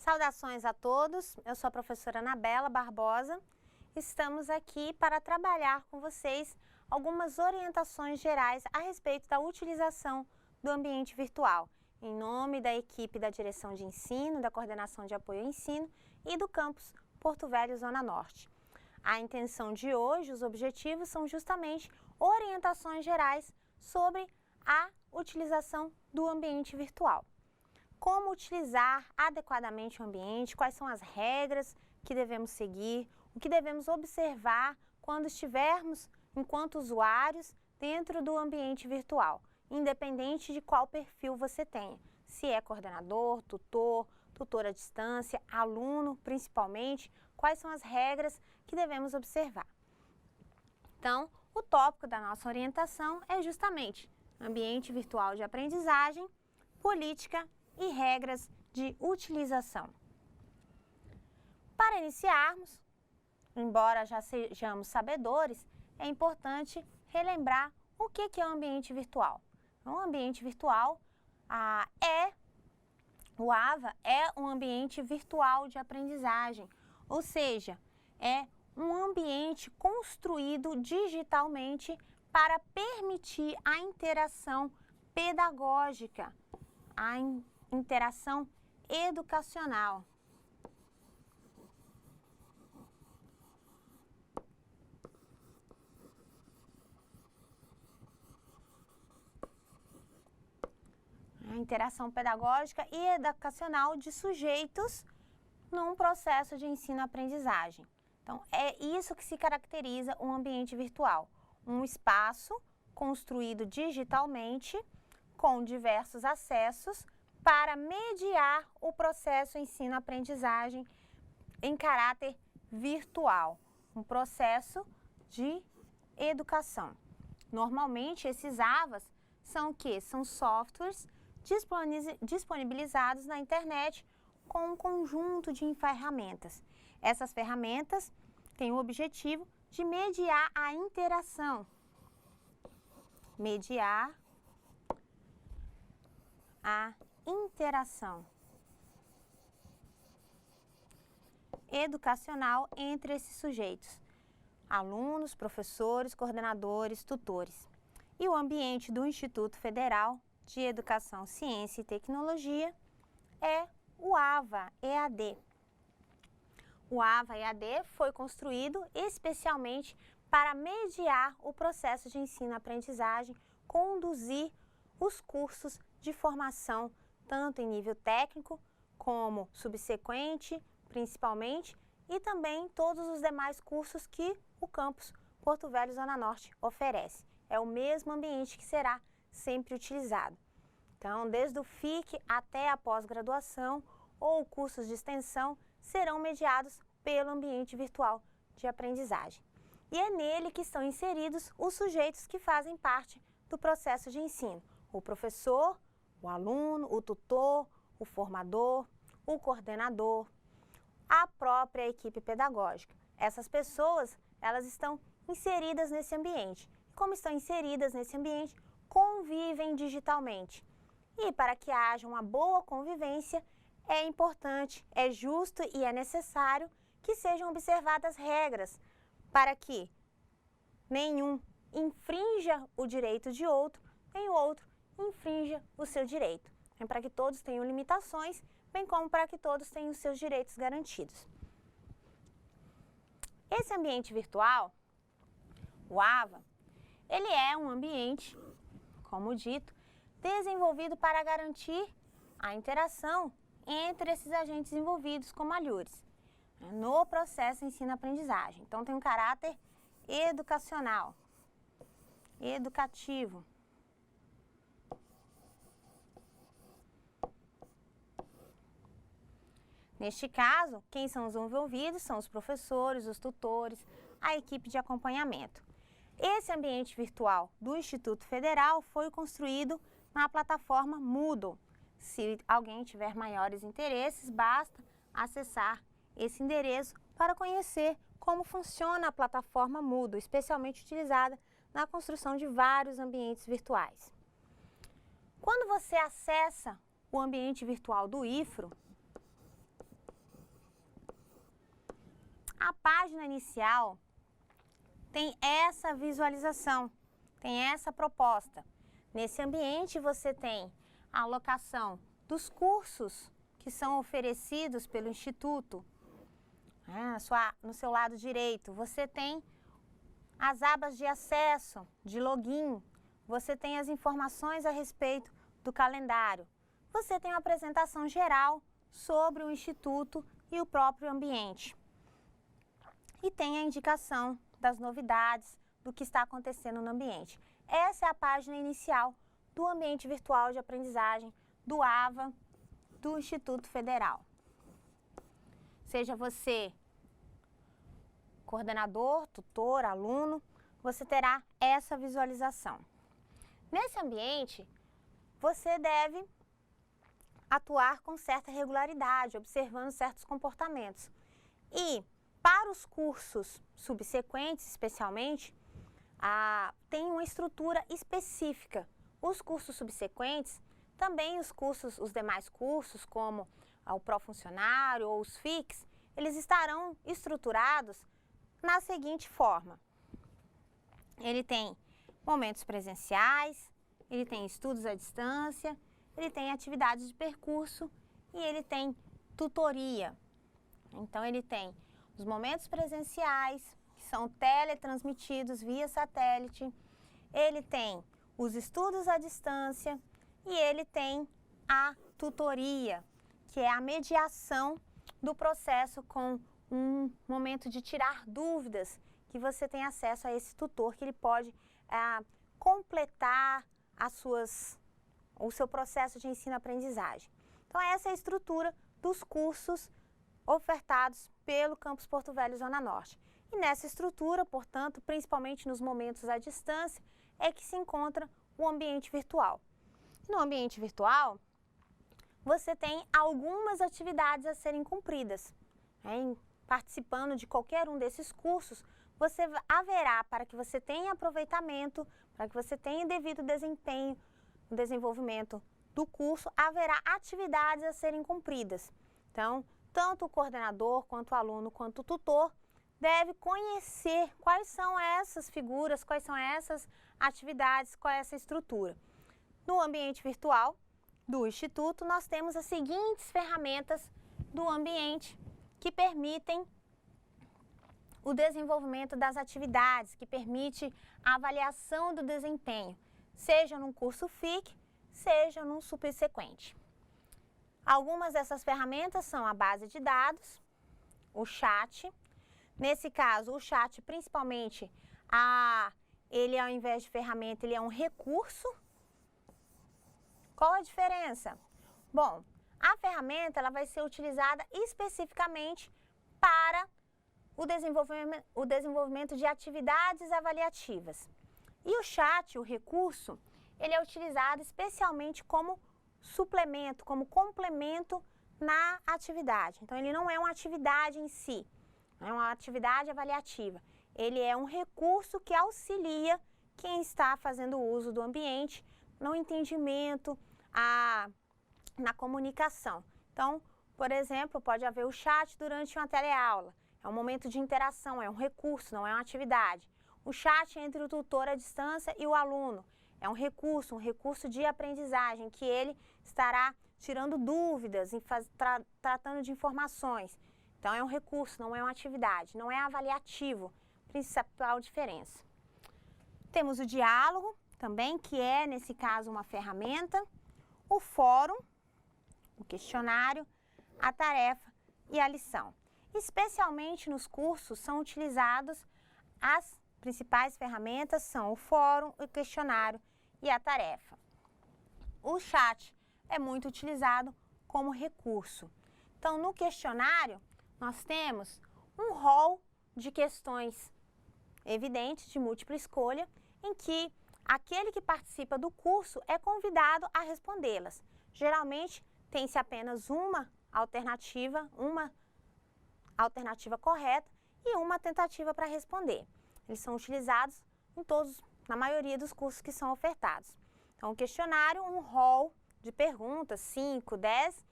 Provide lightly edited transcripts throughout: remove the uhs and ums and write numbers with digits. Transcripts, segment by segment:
Saudações a todos, eu sou a professora Anabela Barbosa. Estamos aqui para trabalhar com vocês algumas orientações gerais a respeito da utilização do ambiente virtual, em nome da equipe da Direção de Ensino, da Coordenação de Apoio ao Ensino e do campus Porto Velho, Zona Norte. A intenção de hoje, os objetivos são justamente orientações gerais sobre a utilização do ambiente virtual. Como utilizar adequadamente o ambiente, quais são as regras que devemos seguir, o que devemos observar quando estivermos, enquanto usuários, dentro do ambiente virtual, independente de qual perfil você tenha, se é coordenador, tutor, tutor à distância, aluno principalmente, quais são as regras que devemos observar. Então, o tópico da nossa orientação é justamente ambiente virtual de aprendizagem, política e regras de utilização. Para iniciarmos, embora já sejamos sabedores, é importante relembrar o que é o ambiente virtual. O ambiente virtual o AVA é um ambiente virtual de aprendizagem, ou seja, é um ambiente construído digitalmente para permitir a interação pedagógica, a interação educacional. A interação pedagógica e educacional de sujeitos num processo de ensino-aprendizagem. Então, é isso que se caracteriza um ambiente virtual, um espaço construído digitalmente com diversos acessos para mediar o processo ensino-aprendizagem em caráter virtual, um processo de educação. Normalmente, esses AVAs são o quê? São softwares disponibilizados na internet com um conjunto de ferramentas. Essas ferramentas têm o objetivo de mediar a interação, educacional entre esses sujeitos, alunos, professores, coordenadores, tutores. E o ambiente do Instituto Federal de Educação, Ciência e Tecnologia é o AVA EAD. O AVA EAD foi construído especialmente para mediar o processo de ensino-aprendizagem, conduzir os cursos de formação, tanto em nível técnico como subsequente, principalmente, e também todos os demais cursos que o campus Porto Velho, Zona Norte oferece. É o mesmo ambiente que será sempre utilizado. Então, desde o FIC até a pós-graduação ou cursos de extensão serão mediados pelo ambiente virtual de aprendizagem. E é nele que estão inseridos os sujeitos que fazem parte do processo de ensino. O professor, o aluno, o tutor, o formador, o coordenador, a própria equipe pedagógica. Essas pessoas, elas estão inseridas nesse ambiente. Como estão inseridas nesse ambiente, convivem digitalmente. E para que haja uma boa convivência, é importante, é justo e é necessário que sejam observadas regras para que nenhum infrinja o direito de outro, nem o outro infrinja o seu direito. É para que todos tenham limitações, bem como para que todos tenham os seus direitos garantidos. Esse ambiente virtual, o AVA, ele é um ambiente, como dito, desenvolvido para garantir a interação entre esses agentes envolvidos, como alhures, no processo ensino-aprendizagem. Então, tem um caráter educacional, educativo. Neste caso, quem são os envolvidos são os professores, os tutores, a equipe de acompanhamento. Esse ambiente virtual do Instituto Federal foi construído na plataforma Moodle. Se alguém tiver maiores interesses, basta acessar esse endereço para conhecer como funciona a plataforma Moodle, especialmente utilizada na construção de vários ambientes virtuais. Quando você acessa o ambiente virtual do IFRO, A página inicial tem essa visualização, tem essa proposta. Nesse ambiente você tem a alocação dos cursos que são oferecidos pelo Instituto. No seu lado direito, você tem as abas de acesso, de login, você tem as informações a respeito do calendário, você tem uma apresentação geral sobre o Instituto e o próprio ambiente. E tem a indicação das novidades, do que está acontecendo no ambiente. Essa é a página inicial do ambiente virtual de aprendizagem do AVA, do Instituto Federal. Seja você coordenador, tutor, aluno, você terá essa visualização. Nesse ambiente, você deve atuar com certa regularidade, observando certos comportamentos. E para os cursos subsequentes, especialmente, tem uma estrutura específica. Os cursos subsequentes, também os demais cursos, como o Profuncionário ou os FICs, eles estarão estruturados na seguinte forma. Ele tem momentos presenciais, ele tem estudos à distância, ele tem atividades de percurso e ele tem tutoria. Então, ele tem os momentos presenciais, que são teletransmitidos via satélite, ele tem os estudos à distância e ele tem a tutoria, que é a mediação do processo com um momento de tirar dúvidas, que você tem acesso a esse tutor, que ele pode completar o seu processo de ensino-aprendizagem. Então, essa é a estrutura dos cursos ofertados pelo Campus Porto Velho Zona Norte. E nessa estrutura, portanto, principalmente nos momentos à distância, é que se encontra o ambiente virtual. No ambiente virtual, você tem algumas atividades a serem cumpridas. Participando de qualquer um desses cursos, você haverá, para que você tenha aproveitamento, para que você tenha devido desempenho no desenvolvimento do curso, haverá atividades a serem cumpridas. Então, tanto o coordenador, quanto o aluno, quanto o tutor, deve conhecer quais são essas figuras, quais são essas atividades, qual é essa estrutura. No ambiente virtual do Instituto, nós temos as seguintes ferramentas do ambiente que permitem o desenvolvimento das atividades, que permite a avaliação do desempenho, seja num curso FIC, seja num subsequente. Algumas dessas ferramentas são a base de dados, o chat. Nesse caso, o chat, principalmente, ele ao invés de ferramenta, ele é um recurso. Qual a diferença? Bom, a ferramenta ela vai ser utilizada especificamente para o desenvolvimento de atividades avaliativas. E o chat, o recurso, ele é utilizado especialmente como suplemento, como complemento na atividade. Então, ele não é uma atividade em si, é uma atividade avaliativa. Ele é um recurso que auxilia quem está fazendo uso do ambiente no entendimento, na comunicação. Então, por exemplo, pode haver o chat durante uma teleaula. É um momento de interação, é um recurso, não é uma atividade. O chat entre o tutor à distância e o aluno é um recurso de aprendizagem, que ele estará tirando dúvidas, tratando de informações. Então, é um recurso, não é uma atividade, não é avaliativo, principal diferença. Temos o diálogo também, que é, nesse caso, uma ferramenta, o fórum, o questionário, a tarefa e a lição. Especialmente nos cursos são utilizados as principais ferramentas, são o fórum, o questionário e a tarefa. O chat é muito utilizado como recurso. Então, no questionário, nós temos um rol de questões evidentes de múltipla escolha, em que aquele que participa do curso é convidado a respondê-las. Geralmente, tem-se apenas uma alternativa correta e uma tentativa para responder. Eles são utilizados na maioria dos cursos que são ofertados. Então, o questionário, um rol de perguntas, 5, 10,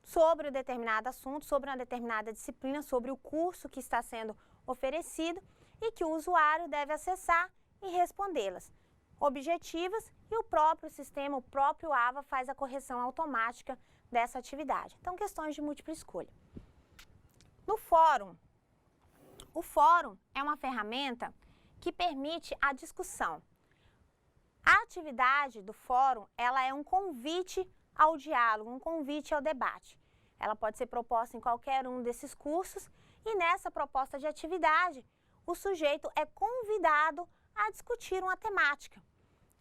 sobre um determinado assunto, sobre uma determinada disciplina, sobre o curso que está sendo oferecido e que o usuário deve acessar e respondê-las. Objetivas e o próprio sistema, o próprio AVA faz a correção automática dessa atividade. Então, questões de múltipla escolha. No fórum, o fórum é uma ferramenta que permite a discussão. A atividade do fórum, ela é um convite ao diálogo, um convite ao debate. Ela pode ser proposta em qualquer um desses cursos e nessa proposta de atividade, o sujeito é convidado a discutir uma temática,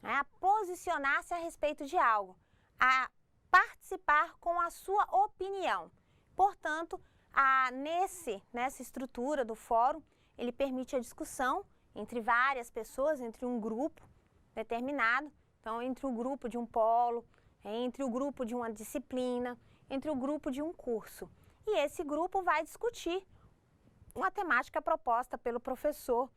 né, a posicionar-se a respeito de algo, a participar com a sua opinião. Portanto, nessa estrutura do fórum, ele permite a discussão entre várias pessoas, entre um grupo determinado, então entre o grupo de um polo, entre o grupo de uma disciplina, entre o grupo de um curso. E esse grupo vai discutir uma temática proposta pelo professor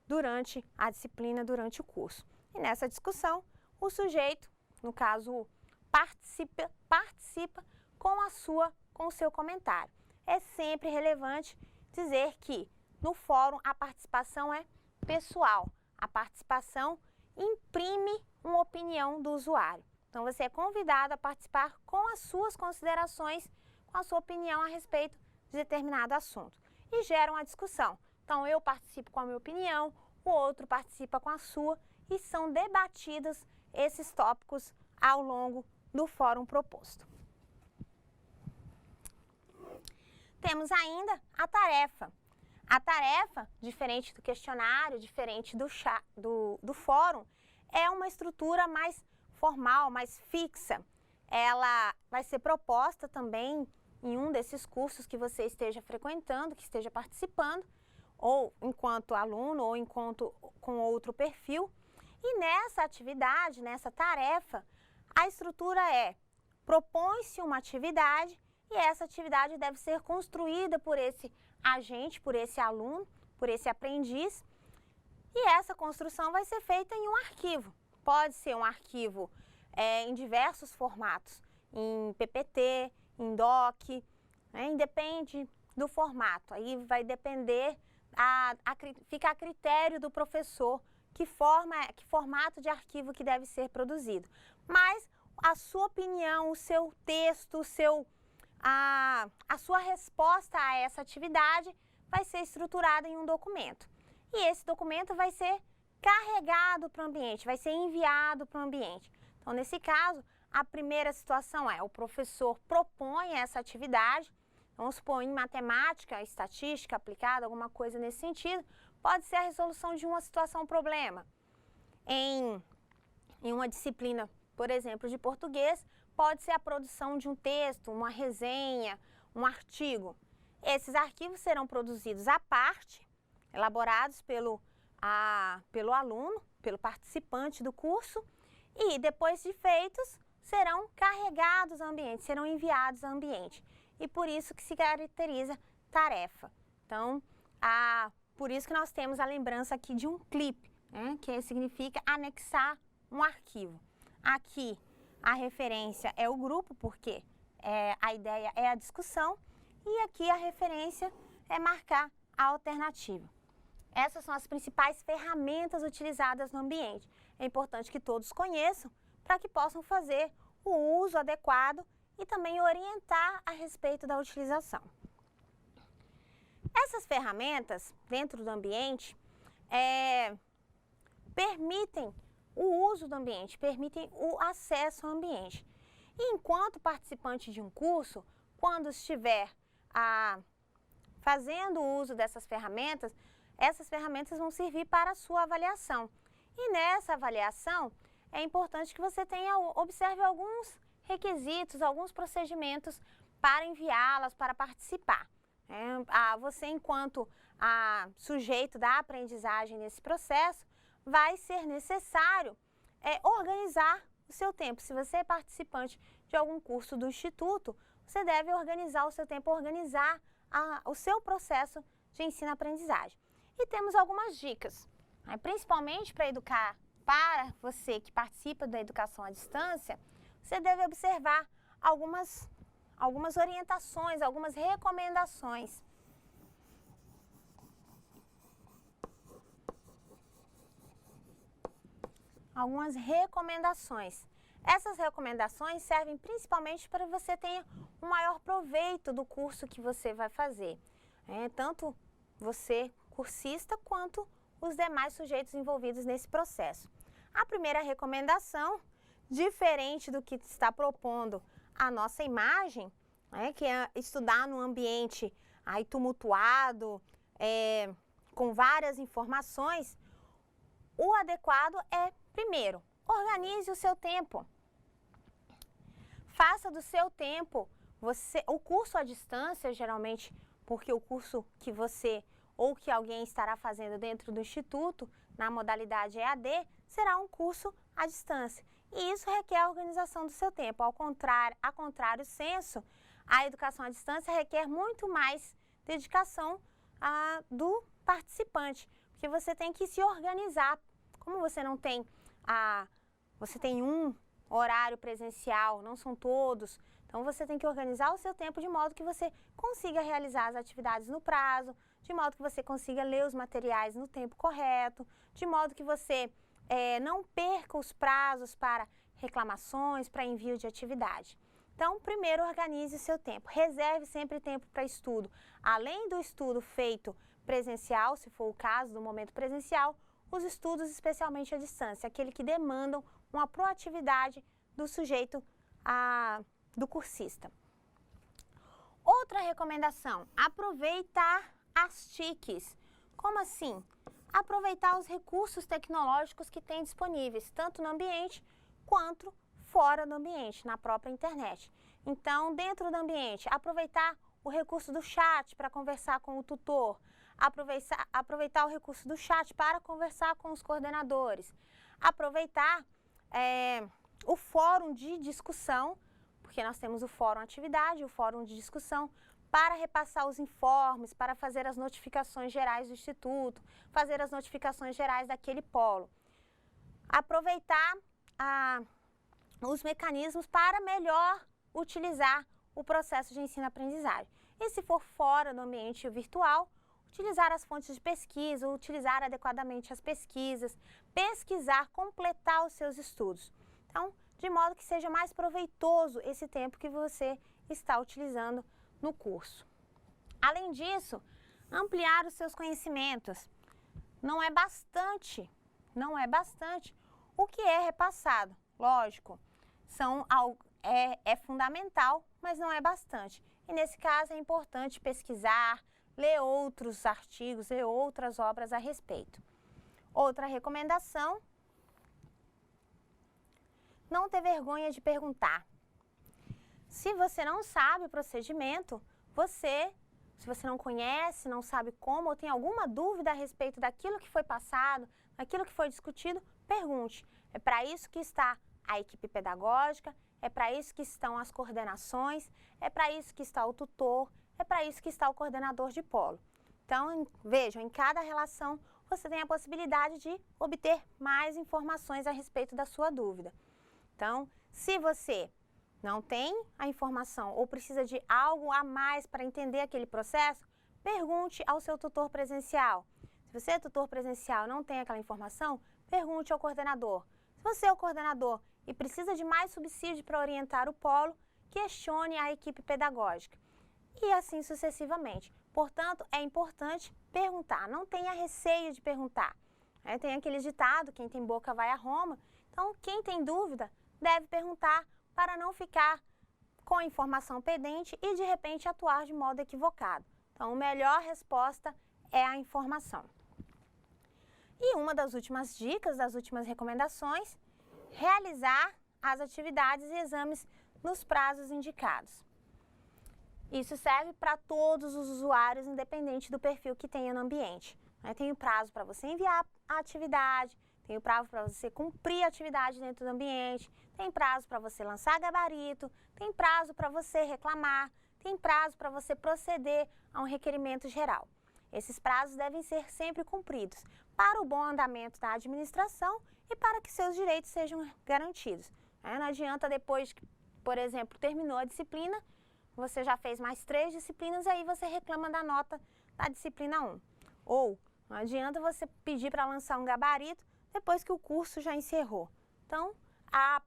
durante a disciplina, durante o curso. E nessa discussão, o sujeito, no caso, participa com o seu comentário. É sempre relevante dizer que no fórum a participação é pessoal. A participação imprime uma opinião do usuário. Então, você é convidado a participar com as suas considerações, com a sua opinião a respeito de determinado assunto. E gera uma discussão. Então, eu participo com a minha opinião, o outro participa com a sua e são debatidos esses tópicos ao longo do fórum proposto. Temos ainda a tarefa. A tarefa, diferente do questionário, diferente do fórum, é uma estrutura mais formal, mais fixa. Ela vai ser proposta também em um desses cursos que você esteja frequentando, que esteja participando, ou enquanto aluno, ou enquanto com outro perfil. E nessa atividade, nessa tarefa, a estrutura é: propõe-se uma atividade e essa atividade deve ser construída por esse agente, por esse aluno, por esse aprendiz. E essa construção vai ser feita em um arquivo. Pode ser um arquivo em diversos formatos, em PPT, em DOC, né? Independe do formato. Aí vai depender, fica a critério do professor que formato de arquivo que deve ser produzido. Mas a sua opinião, o seu texto, a sua resposta a essa atividade vai ser estruturada em um documento. E esse documento vai ser carregado para o ambiente, vai ser enviado para o ambiente. Então, nesse caso, a primeira situação é: o professor propõe essa atividade, vamos supor, em matemática, estatística aplicada, alguma coisa nesse sentido, pode ser a resolução de uma situação problema. Em uma disciplina, por exemplo, de português, pode ser a produção de um texto, uma resenha, um artigo. Esses arquivos serão produzidos à parte, elaborados pelo aluno, pelo participante do curso, e depois de feitos, serão carregados ao ambiente, serão enviados ao ambiente. E por isso que se caracteriza tarefa. Então, por isso que nós temos a lembrança aqui de um clipe, né, que significa anexar um arquivo. Aqui a referência é o grupo, porque a ideia é a discussão, e aqui a referência é marcar a alternativa. Essas são as principais ferramentas utilizadas no ambiente. É importante que todos conheçam para que possam fazer o uso adequado e também orientar a respeito da utilização. Essas ferramentas dentro do ambiente permitem o uso do ambiente, permitem o acesso ao ambiente. E enquanto participante de um curso, quando estiver fazendo uso dessas ferramentas, essas ferramentas vão servir para a sua avaliação. E nessa avaliação, é importante que você observe alguns requisitos, alguns procedimentos para enviá-las, para participar. Você, enquanto sujeito da aprendizagem nesse processo, vai ser necessário organizar o seu tempo. Se você é participante de algum curso do Instituto, você deve organizar o seu tempo, organizar o seu processo de ensino-aprendizagem. E temos algumas dicas, principalmente para você que participa da educação à distância, você deve observar algumas algumas orientações, algumas recomendações. Algumas recomendações. Essas recomendações servem principalmente para que você tenha um maior proveito do curso que você vai fazer. Tanto você, cursista, quanto os demais sujeitos envolvidos nesse processo. A primeira recomendação, diferente do que está propondo a nossa imagem, que é estudar num ambiente aí tumultuado, com várias informações, o adequado é, primeiro, organize o seu tempo. Faça do seu tempo, o curso à distância, geralmente, porque o curso que você ou que alguém estará fazendo dentro do instituto, na modalidade EAD, será um curso à distância. E isso requer a organização do seu tempo. A contrário senso, a educação à distância requer muito mais dedicação do participante, porque você tem que se organizar. Como você não tem você tem um horário presencial, não são todos, então você tem que organizar o seu tempo de modo que você consiga realizar as atividades no prazo, de modo que você consiga ler os materiais no tempo correto, de modo que você não perca os prazos para reclamações, para envio de atividade. Então, primeiro, organize o seu tempo. Reserve sempre tempo para estudo. Além do estudo feito presencial, se for o caso do momento presencial, os estudos especialmente à distância, aquele que demandam uma proatividade do sujeito, do cursista. Outra recomendação, aproveitar as TICs. Como assim? Aproveitar os recursos tecnológicos que tem disponíveis, tanto no ambiente quanto fora do ambiente, na própria internet. Então, dentro do ambiente, aproveitar o recurso do chat para conversar com o tutor, aproveitar o recurso do chat para conversar com os coordenadores, aproveitar o fórum de discussão, porque nós temos o fórum atividade, o fórum de discussão, para repassar os informes, para fazer as notificações gerais do Instituto, fazer as notificações gerais daquele polo. Aproveitar os mecanismos para melhor utilizar o processo de ensino-aprendizagem. E se for fora do ambiente virtual, utilizar as fontes de pesquisa, utilizar adequadamente as pesquisas, pesquisar, completar os seus estudos. Então, de modo que seja mais proveitoso esse tempo que você está utilizando no curso. Além disso, ampliar os seus conhecimentos. Não é bastante o que é repassado. Lógico, é fundamental, mas não é bastante. E nesse caso é importante pesquisar, ler outros artigos, ler outras obras a respeito. Outra recomendação, não ter vergonha de perguntar. Se você não sabe o procedimento, se você não conhece, não sabe como, ou tem alguma dúvida a respeito daquilo que foi passado, daquilo que foi discutido, pergunte. É para isso que está a equipe pedagógica, é para isso que estão as coordenações, é para isso que está o tutor, é para isso que está o coordenador de polo. Então, vejam, em cada relação você tem a possibilidade de obter mais informações a respeito da sua dúvida. Então, se você não tem a informação ou precisa de algo a mais para entender aquele processo, pergunte ao seu tutor presencial. Se você é tutor presencial e não tem aquela informação, pergunte ao coordenador. Se você é o coordenador e precisa de mais subsídio para orientar o polo, questione a equipe pedagógica. E assim sucessivamente. Portanto, é importante perguntar, não tenha receio de perguntar. Tem aquele ditado, quem tem boca vai a Roma. Então, quem tem dúvida deve perguntar para não ficar com a informação pendente e, de repente, atuar de modo equivocado. Então, a melhor resposta é a informação. E uma das últimas dicas, das últimas recomendações, realizar as atividades e exames nos prazos indicados. Isso serve para todos os usuários, independente do perfil que tenha no ambiente. Tem o prazo para você enviar a atividade, tem o prazo para você cumprir a atividade dentro do ambiente, tem prazo para você lançar gabarito, tem prazo para você reclamar, tem prazo para você proceder a um requerimento geral. Esses prazos devem ser sempre cumpridos para o bom andamento da administração e para que seus direitos sejam garantidos. Não adianta depois que, por exemplo, terminou a disciplina, você já fez mais 3 disciplinas e aí você reclama da nota da disciplina 1. Ou não adianta você pedir para lançar um gabarito depois que o curso já encerrou. Então,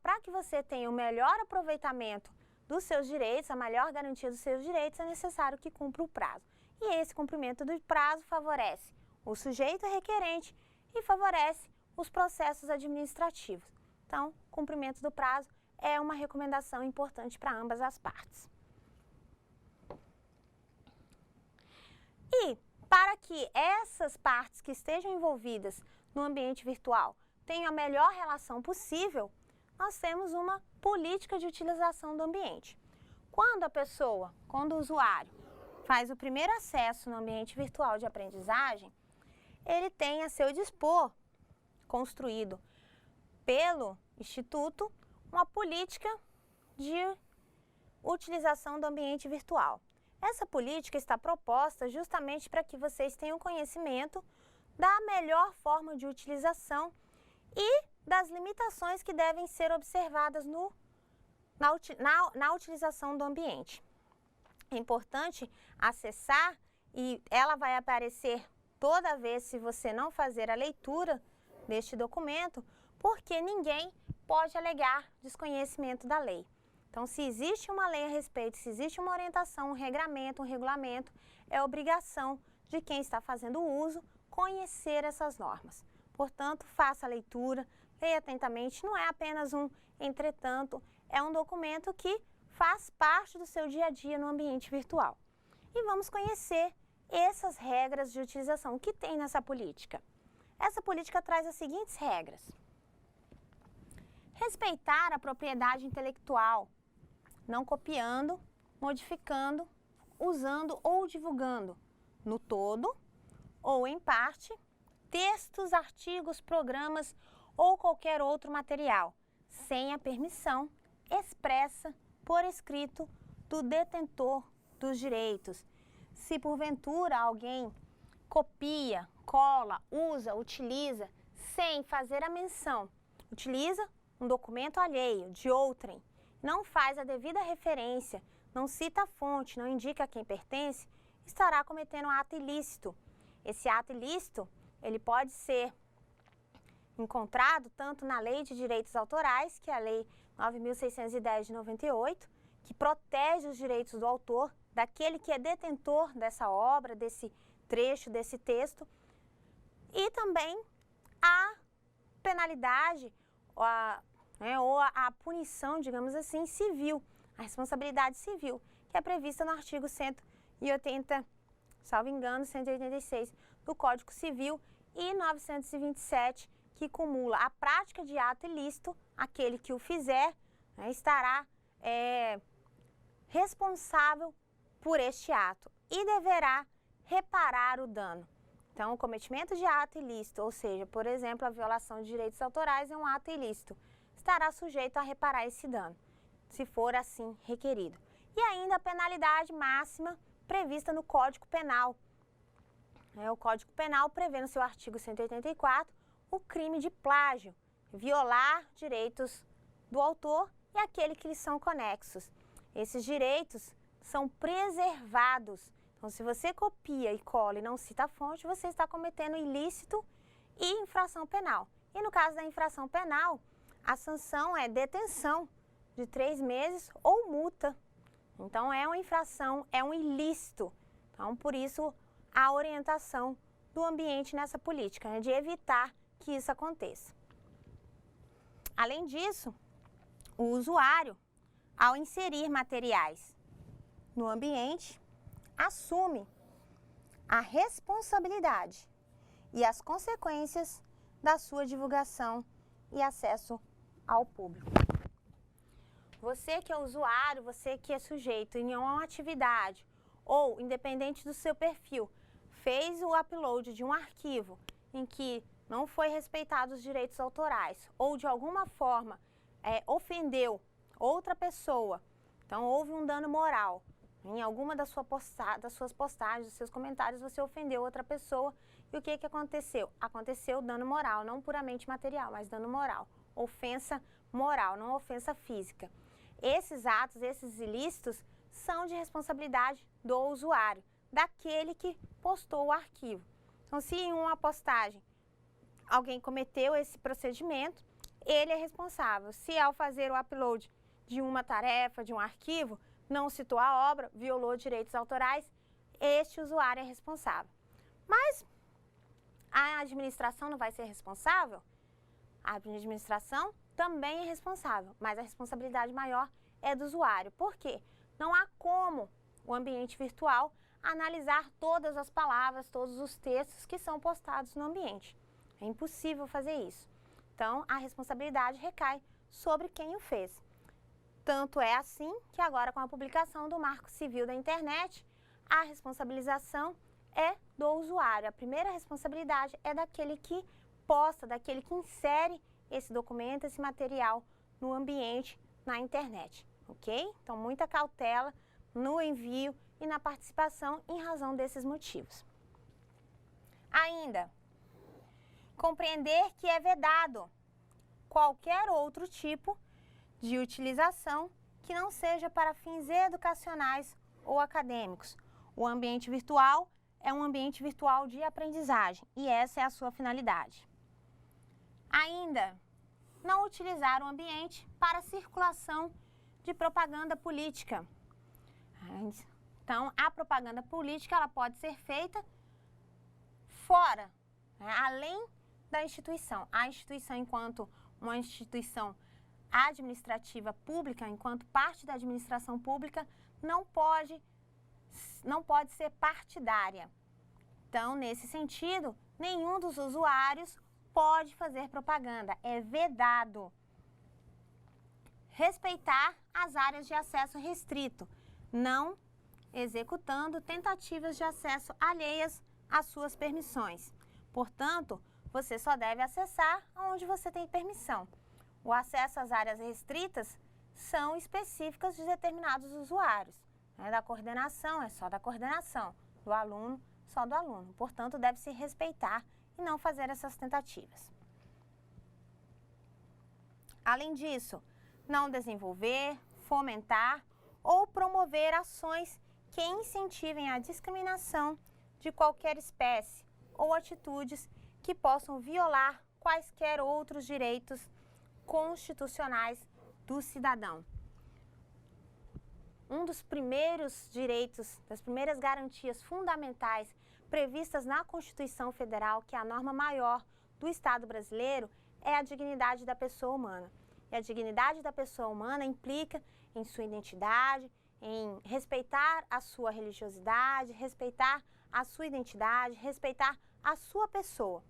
para que você tenha o melhor aproveitamento dos seus direitos, a melhor garantia dos seus direitos, é necessário que cumpra o prazo. E esse cumprimento do prazo favorece o sujeito requerente e favorece os processos administrativos. Então, cumprimento do prazo é uma recomendação importante para ambas as partes. E para que essas partes que estejam envolvidas no ambiente virtual tenham a melhor relação possível, nós temos uma política de utilização do ambiente. Quando o usuário faz o primeiro acesso no ambiente virtual de aprendizagem, ele tem a seu dispor, construído pelo Instituto, uma política de utilização do ambiente virtual. Essa política está proposta justamente para que vocês tenham conhecimento da melhor forma de utilização e das limitações que devem ser observadas na utilização do ambiente. É importante acessar e ela vai aparecer toda vez se você não fazer a leitura deste documento, porque ninguém pode alegar desconhecimento da lei. Então, se existe uma lei a respeito, se existe uma orientação, um regramento, um regulamento, é obrigação de quem está fazendo o uso conhecer essas normas. Portanto, faça a leitura, leia atentamente, não é apenas um entretanto, é um documento que faz parte do seu dia a dia no ambiente virtual. E vamos conhecer essas regras de utilização que tem nessa política. Essa política traz as seguintes regras: respeitar a propriedade intelectual, não copiando, modificando, usando ou divulgando, no todo ou em parte, textos, artigos, programas ou qualquer outro material, sem a permissão expressa por escrito do detentor dos direitos. Se porventura alguém copia, cola, usa, utiliza, sem fazer a menção, utiliza um documento alheio de outrem, não faz a devida referência, não cita a fonte, não indica a quem pertence, estará cometendo um ato ilícito. Esse ato ilícito, ele pode ser encontrado tanto na Lei de Direitos Autorais, que é a Lei 9.610 de 98, que protege os direitos do autor, daquele que é detentor dessa obra, desse trecho, desse texto, e também a penalidade, ou a punição, digamos assim, civil, a responsabilidade civil, que é prevista no artigo 180, salvo engano, 186 do Código Civil e 927, que cumula a prática de ato ilícito, aquele que o fizer, estará responsável por este ato e deverá reparar o dano. Então, o cometimento de ato ilícito, ou seja, por exemplo, a violação de direitos autorais é um ato ilícito, estará sujeito a reparar esse dano, se for assim requerido. E ainda a penalidade máxima prevista no Código Penal. O Código Penal prevê no seu artigo 184 o crime de plágio, violar direitos do autor e aquele que lhes são conexos. Esses direitos são preservados. Então, se você copia e cola e não cita a fonte, você está cometendo ilícito e infração penal. E no caso da infração penal, a sanção é detenção de 3 meses ou multa. Então, é uma infração, é um ilícito. Então, por isso, a orientação do ambiente nessa política, de evitar que isso aconteça. Além disso, o usuário, ao inserir materiais no ambiente, assume a responsabilidade e as consequências da sua divulgação e acesso ao público. Você que é usuário, você que é sujeito em uma atividade ou, independente do seu perfil, fez o upload de um arquivo em que não foi respeitado os direitos autorais ou de alguma forma ofendeu outra pessoa, então houve um dano moral, em alguma das suas postagens, dos seus comentários, você ofendeu outra pessoa e o que aconteceu? Aconteceu dano moral, não puramente material, mas dano moral, ofensa moral, não ofensa física. Esses atos, esses ilícitos, são de responsabilidade do usuário, daquele que postou o arquivo. Então, se em uma postagem alguém cometeu esse procedimento, ele é responsável. Se ao fazer o upload de uma tarefa, de um arquivo, não citou a obra, violou direitos autorais, este usuário é responsável. Mas a administração não vai ser responsável? A administração também é responsável, mas a responsabilidade maior é do usuário. Por quê? Não há como o ambiente virtual analisar todas as palavras, todos os textos que são postados no ambiente. É impossível fazer isso. Então, a responsabilidade recai sobre quem o fez. Tanto é assim que agora, com a publicação do Marco Civil da Internet, a responsabilização é do usuário. A primeira responsabilidade é daquele que posta, daquele que insere esse documento, esse material no ambiente, na internet, ok? Então, muita cautela no envio e na participação em razão desses motivos. Ainda, compreender que é vedado qualquer outro tipo de utilização que não seja para fins educacionais ou acadêmicos. O ambiente virtual é um ambiente virtual de aprendizagem e essa é a sua finalidade. Ainda, não utilizar o ambiente para circulação de propaganda política. Então, a propaganda política ela pode ser feita fora, né, além da instituição. A instituição, enquanto uma instituição administrativa pública, enquanto parte da administração pública, não pode ser partidária. Então, nesse sentido, nenhum dos usuários pode fazer propaganda, é vedado. Respeitar as áreas de acesso restrito, não executando tentativas de acesso alheias às suas permissões. Portanto, você só deve acessar onde você tem permissão. O acesso às áreas restritas são específicas de determinados usuários. Da coordenação, é só da coordenação. Do aluno, só do aluno. Portanto, deve-se respeitar e não fazer essas tentativas. Além disso, não desenvolver, fomentar ou promover ações que incentivem a discriminação de qualquer espécie ou atitudes que possam violar quaisquer outros direitos constitucionais do cidadão. Um dos primeiros direitos, das primeiras garantias fundamentais previstas na Constituição Federal, que é a norma maior do Estado brasileiro, é a dignidade da pessoa humana. E a dignidade da pessoa humana implica em sua identidade, em respeitar a sua religiosidade, respeitar a sua identidade, respeitar a sua pessoa.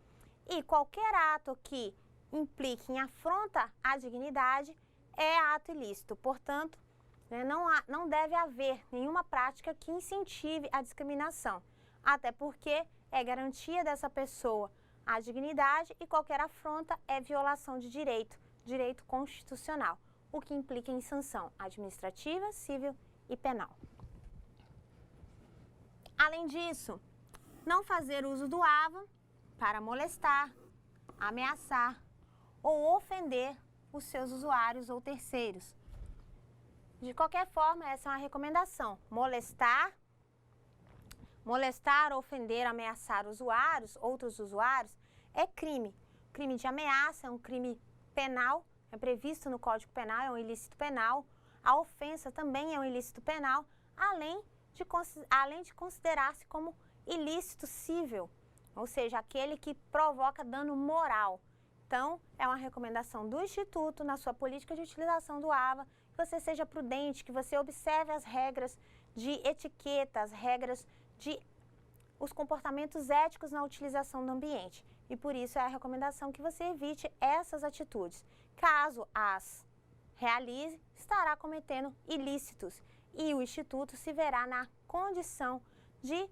E qualquer ato que implique em afronta à dignidade é ato ilícito. Portanto, não deve haver nenhuma prática que incentive a discriminação, até porque é garantia dessa pessoa a dignidade e qualquer afronta é violação de direito constitucional, o que implica em sanção administrativa, civil e penal. Além disso, não fazer uso do AVA para molestar, ameaçar ou ofender os seus usuários ou terceiros. De qualquer forma, essa é uma recomendação. Molestar, ofender, ameaçar usuários, outros usuários, é crime. Crime de ameaça é um crime penal, é previsto no Código Penal, é um ilícito penal. A ofensa também é um ilícito penal, além de considerar-se como ilícito cível, ou seja, aquele que provoca dano moral. Então, é uma recomendação do Instituto, na sua política de utilização do AVA, que você seja prudente, que você observe as regras de etiqueta, as regras de os comportamentos éticos na utilização do ambiente. E por isso é a recomendação que você evite essas atitudes. Caso as realize, estará cometendo ilícitos e o Instituto se verá na condição de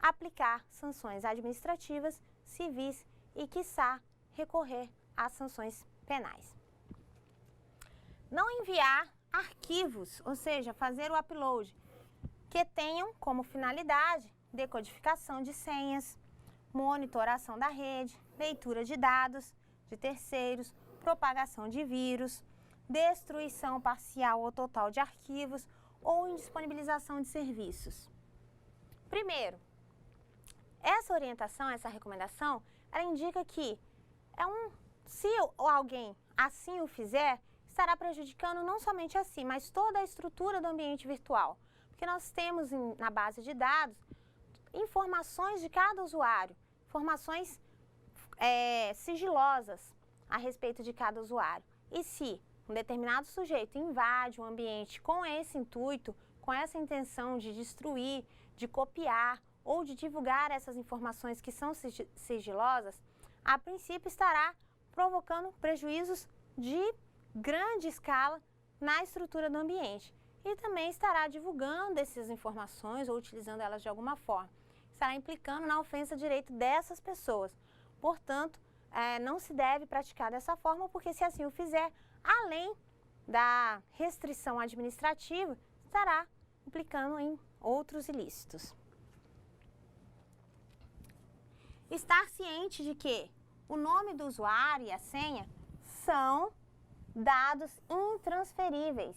aplicar sanções administrativas, civis e, quiçá, recorrer às sanções penais. Não enviar arquivos, ou seja, fazer o upload, que tenham como finalidade decodificação de senhas, monitoração da rede, leitura de dados de terceiros, propagação de vírus, destruição parcial ou total de arquivos ou indisponibilização de serviços. Primeiro, essa orientação, essa recomendação, ela indica que se alguém assim o fizer, estará prejudicando não somente a si, mas toda a estrutura do ambiente virtual. Porque nós temos na base de dados informações de cada usuário, informações sigilosas a respeito de cada usuário. E se um determinado sujeito invade um ambiente com esse intuito, com essa intenção de destruir, de copiar ou de divulgar essas informações que são sigilosas, a princípio estará provocando prejuízos de grande escala na estrutura do ambiente e também estará divulgando essas informações ou utilizando elas de alguma forma. Estará implicando na ofensa a direito dessas pessoas. Portanto, não se deve praticar dessa forma, porque se assim o fizer, além da restrição administrativa, estará implicando em outros ilícitos. Estar ciente de que o nome do usuário e a senha são dados intransferíveis,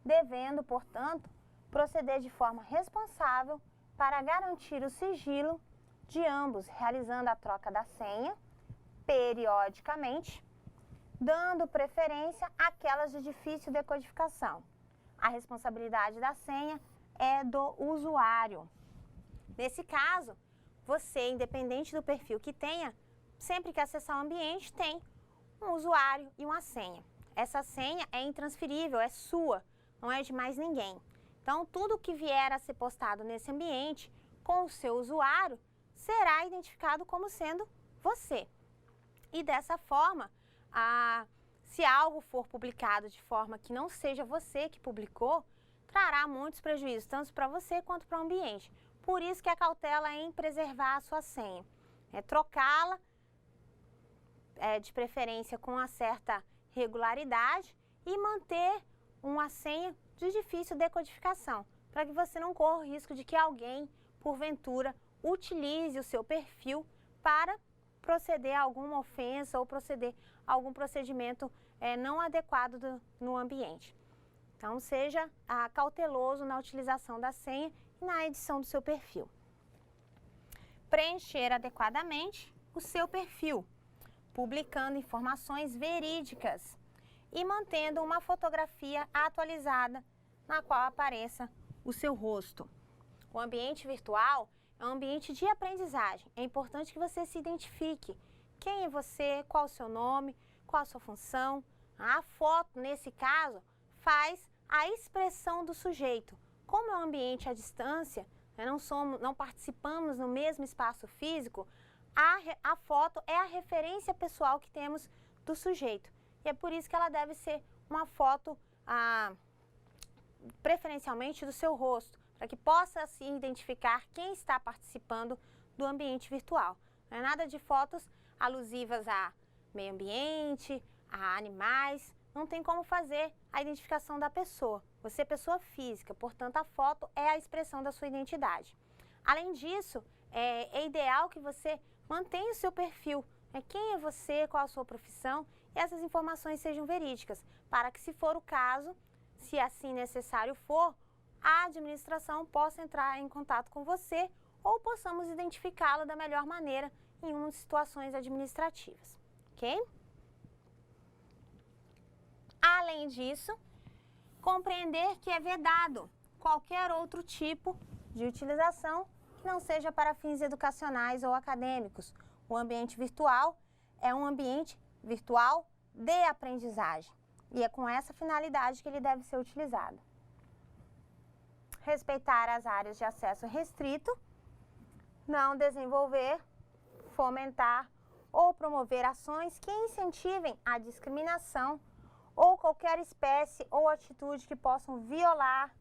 devendo, portanto, proceder de forma responsável para garantir o sigilo de ambos, realizando a troca da senha periodicamente, dando preferência àquelas de difícil decodificação. A responsabilidade da senha é do usuário. Nesse caso, você, independente do perfil que tenha, sempre que acessar o ambiente, tem um usuário e uma senha. Essa senha é intransferível, é sua, não é de mais ninguém. Então, tudo que vier a ser postado nesse ambiente com o seu usuário será identificado como sendo você. E dessa forma, se algo for publicado de forma que não seja você que publicou, trará muitos prejuízos, tanto para você quanto para o ambiente. Por isso que a cautela é em preservar a sua senha. Trocá-la, de preferência com uma certa regularidade, e manter uma senha de difícil decodificação, para que você não corra o risco de que alguém, porventura, utilize o seu perfil para proceder a alguma ofensa ou proceder a algum procedimento não adequado no ambiente. Então, seja cauteloso na utilização da senha e na edição do seu perfil. Preencher adequadamente o seu perfil, publicando informações verídicas e mantendo uma fotografia atualizada na qual apareça o seu rosto. O ambiente virtual é um ambiente de aprendizagem. É importante que você se identifique. Quem é você, qual o seu nome, qual a sua função. A foto, nesse caso, faz a expressão do sujeito. Como é um ambiente à distância, não participamos no mesmo espaço físico, a foto é a referência pessoal que temos do sujeito. E é por isso que ela deve ser uma foto, preferencialmente, do seu rosto, para que possa assim identificar quem está participando do ambiente virtual. Não é nada de fotos alusivas a meio ambiente, a animais. Não tem como fazer a identificação da pessoa. Você é pessoa física, portanto, a foto é a expressão da sua identidade. Além disso, é ideal que você mantenha o seu perfil. Quem é você, qual a sua profissão, e essas informações sejam verídicas, para que, se for o caso, se assim necessário for, a administração possa entrar em contato com você ou possamos identificá-lo da melhor maneira em umas situações administrativas, ok? Além disso, compreender que é vedado qualquer outro tipo de utilização que não seja para fins educacionais ou acadêmicos. O ambiente virtual é um ambiente virtual de aprendizagem e é com essa finalidade que ele deve ser utilizado. Respeitar as áreas de acesso restrito, não desenvolver, fomentar ou promover ações que incentivem a discriminação ou qualquer espécie ou atitude que possam violar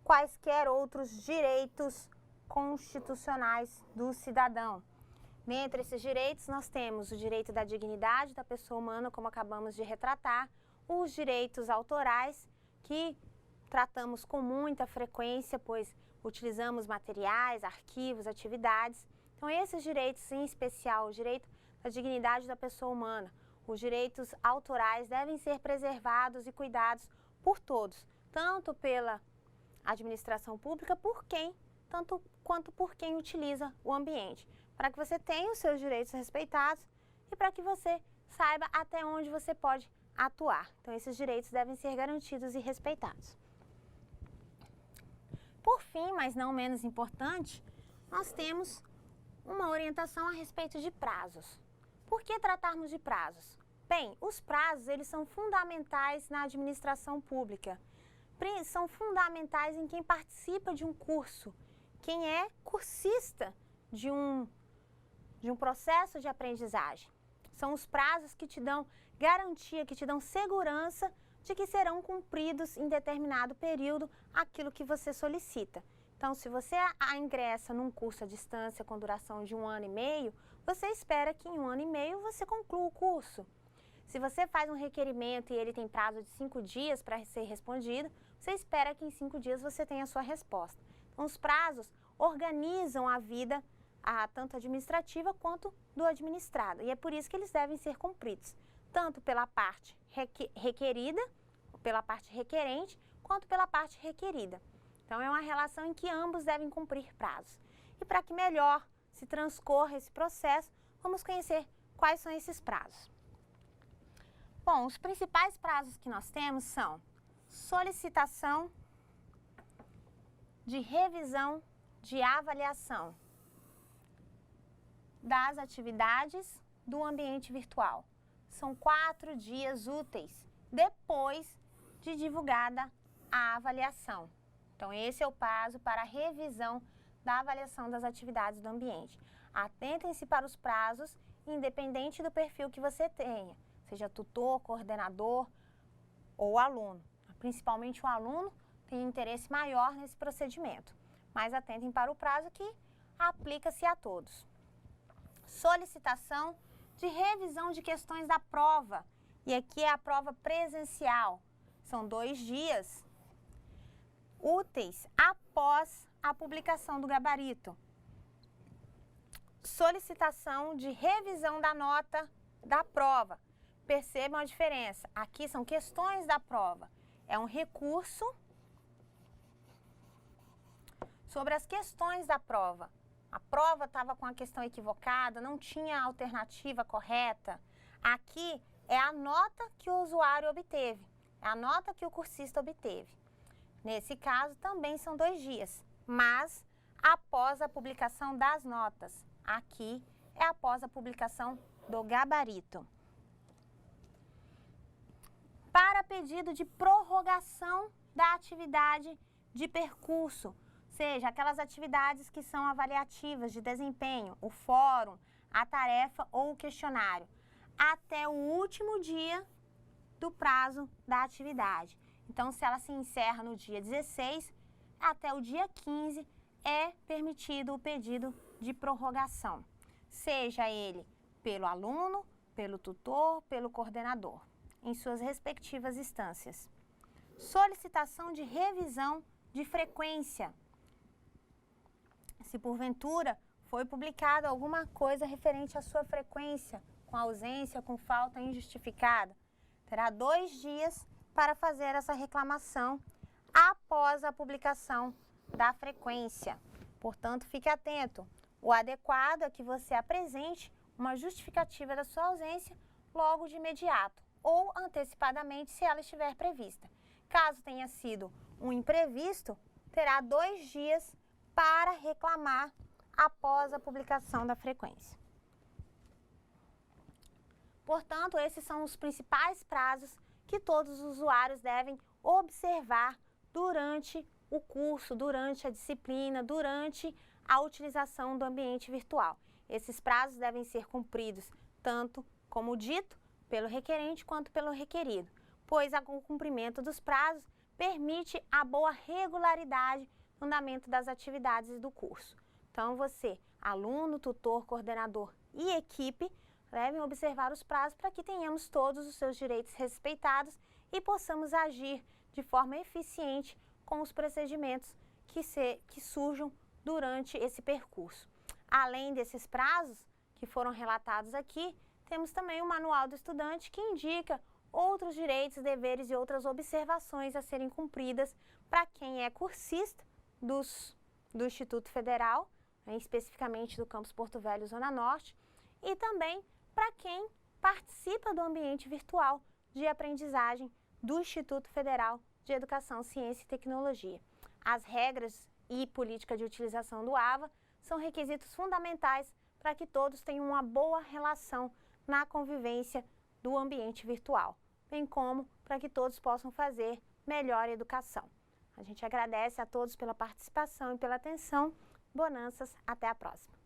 quaisquer outros direitos constitucionais do cidadão. Dentre esses direitos, nós temos o direito da dignidade da pessoa humana, como acabamos de retratar, os direitos autorais, que tratamos com muita frequência, pois utilizamos materiais, arquivos, atividades. Então, esses direitos, em especial, o direito da dignidade da pessoa humana, Os direitos autorais devem ser preservados e cuidados por todos, tanto pela administração pública, tanto quanto por quem utiliza o ambiente, para que você tenha os seus direitos respeitados e para que você saiba até onde você pode atuar. Então, esses direitos devem ser garantidos e respeitados. Por fim, mas não menos importante, nós temos uma orientação a respeito de prazos. Por que tratarmos de prazos? Bem, os prazos eles são fundamentais na administração pública. São fundamentais em quem participa de um curso, quem é cursista de um processo de aprendizagem. São os prazos que te dão garantia, que te dão segurança de que serão cumpridos em determinado período aquilo que você solicita. Então, se você ingressa num curso à distância com duração de 1 ano e meio, você espera que em 1 ano e meio você conclua o curso. Se você faz um requerimento e ele tem prazo de 5 dias para ser respondido, você espera que em 5 dias você tenha a sua resposta. Então, os prazos organizam a vida, tanto administrativa quanto do administrado. E é por isso que eles devem ser cumpridos, tanto pela parte requerida, pela parte requerente, quanto pela parte requerida. Então, é uma relação em que ambos devem cumprir prazos. E para que melhor se transcorra esse processo, vamos conhecer quais são esses prazos. Bom, os principais prazos que nós temos são solicitação de revisão de avaliação das atividades do ambiente virtual. São 4 dias úteis depois de divulgada a avaliação. Então, esse é o prazo para a revisão da avaliação das atividades do ambiente. Atentem-se para os prazos, independente do perfil que você tenha, seja tutor, coordenador ou aluno. Principalmente o aluno tem interesse maior nesse procedimento, mas atentem para o prazo que aplica-se a todos. Solicitação de revisão de questões da prova, e aqui é a prova presencial. São 2 dias úteis após a publicação do gabarito. Solicitação de revisão da nota da prova. Percebam a diferença. Aqui são questões da prova. É um recurso sobre as questões da prova. A prova estava com a questão equivocada, não tinha a alternativa correta. Aqui é a nota que o usuário obteve, é a nota que o cursista obteve. Nesse caso, também são 2 dias, mas após a publicação das notas. Aqui é após a publicação do gabarito. Para pedido de prorrogação da atividade de percurso, seja aquelas atividades que são avaliativas de desempenho, o fórum, a tarefa ou o questionário, até o último dia do prazo da atividade. Então, se ela se encerra no dia 16, até o dia 15 é permitido o pedido de prorrogação, seja ele pelo aluno, pelo tutor, pelo coordenador, em suas respectivas instâncias. Solicitação de revisão de frequência. Se porventura foi publicada alguma coisa referente à sua frequência, com ausência, com falta injustificada, terá 2 dias para fazer essa reclamação após a publicação da frequência. Portanto, fique atento. O adequado é que você apresente uma justificativa da sua ausência logo de imediato ou antecipadamente, se ela estiver prevista. Caso tenha sido um imprevisto, terá 2 dias para reclamar após a publicação da frequência. Portanto, esses são os principais prazos que todos os usuários devem observar durante o curso, durante a disciplina, durante a utilização do ambiente virtual. Esses prazos devem ser cumpridos tanto como dito pelo requerente quanto pelo requerido, pois o cumprimento dos prazos permite a boa regularidade no andamento das atividades do curso. Então, você, aluno, tutor, coordenador e equipe, devem observar os prazos para que tenhamos todos os seus direitos respeitados e possamos agir de forma eficiente com os procedimentos que surjam durante esse percurso. Além desses prazos que foram relatados aqui, temos também o Manual do Estudante, que indica outros direitos, deveres e outras observações a serem cumpridas para quem é cursista do Instituto Federal, especificamente do campus Porto Velho, Zona Norte, e também para quem participa do ambiente virtual de aprendizagem do Instituto Federal de Educação, Ciência e Tecnologia. As regras e política de utilização do AVA são requisitos fundamentais para que todos tenham uma boa relação na convivência do ambiente virtual, bem como para que todos possam fazer melhor educação. A gente agradece a todos pela participação e pela atenção. Bonanças, até a próxima!